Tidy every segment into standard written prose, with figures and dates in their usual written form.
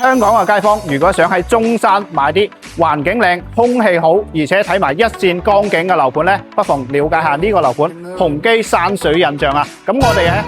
香港嘅街坊如果想喺中山買啲環境靚、空氣好，而且睇埋一線江景嘅樓盤咧，不妨了解下呢個樓盤鴻基山水印象啊！咁我哋咧。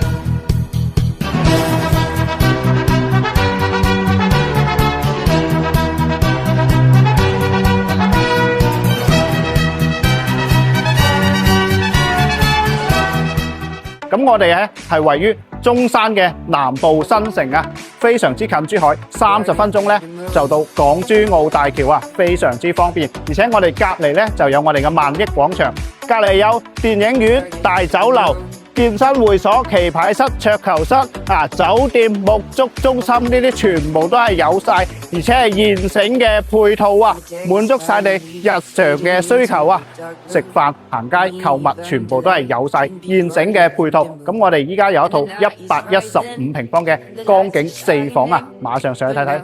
咁我哋咧係位於中山嘅南部新城啊，非常之近珠海，30分鐘咧就到港珠澳大橋啊，非常之方便。而且我哋隔離咧就有我哋嘅萬億廣場，隔離有電影院、大酒樓、健身會所、棋牌室、桌球室啊、酒店、沐足中心呢啲全部都係有晒，而且係現成嘅配套啊，滿足晒你日常嘅需求啊！食飯、行街、購物，全部都係有晒現成嘅配套。咁我哋依家有一套115平方嘅江景4房啊，馬上上去睇睇。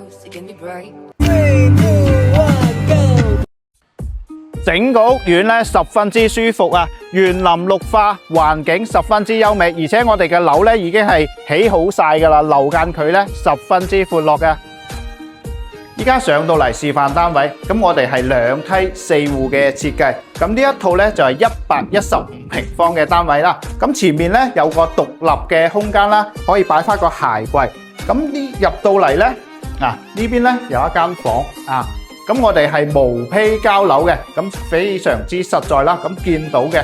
整個屋苑咧十分之舒服啊，園林綠化，環境十分之優美，而且我哋嘅樓咧已經係起好晒噶啦，樓間距咧十分之闊落嘅。依家上到嚟示範單位，咁我哋係2梯4戶嘅設計，咁呢一套咧就係115平方嘅單位啦。咁前面咧有個獨立嘅空間啦，可以擺翻個鞋櫃。咁呢入到嚟咧，呢邊咧有一間房啊。咁我哋係無坯交樓嘅，咁非常之實在啦。咁見到嘅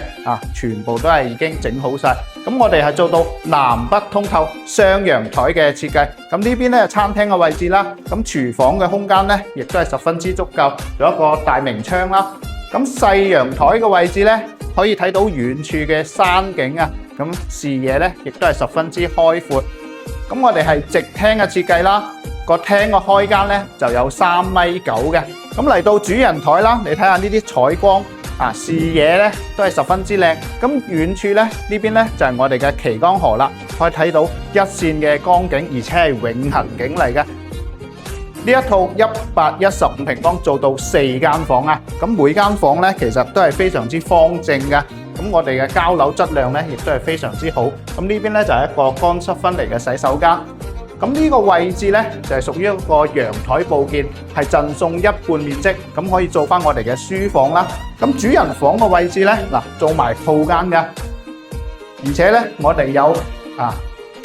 全部都係已經整好晒。咁我哋係做到南北通透雙陽台嘅設計。咁呢邊咧係餐廳嘅位置啦。咁廚房嘅空間咧，亦都係十分之足夠，有一個大明窗啦。咁細陽台嘅位置咧，可以睇到遠處嘅山景啊。咁視野咧，亦都係十分之開闊。咁我哋係直廳嘅設計啦。個廳個開間咧就有3.9米嘅，咁嚟到主人台啦，你睇下呢啲採光視野咧都係十分之靚。咁遠處咧呢邊咧就係我哋嘅綦江河啦，可以睇到一線嘅江景，而且係永恆景嚟嘅。呢一套115平方做到4間房啊，咁每間房咧其實都係非常之方正嘅。咁我哋嘅交樓質量咧亦都係非常之好。咁呢邊咧就係一個乾濕分離嘅洗手間。咁呢個位置咧就係屬於一個陽台佈件，係贈送1半面積，咁可以做翻我哋嘅書房啦。咁主人房個位置咧做埋套間㗎，而且咧我哋有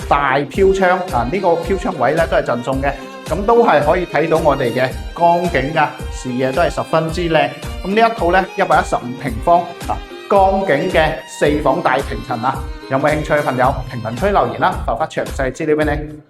大飄窗呢個飄窗位咧都係贈送嘅，咁都係可以睇到我哋嘅江景㗎，視野都係十分之靚。咁呢一套咧115平方江景嘅4房大平層啊，有冇興趣嘅朋友評論區留言啦，發詳細資料俾你。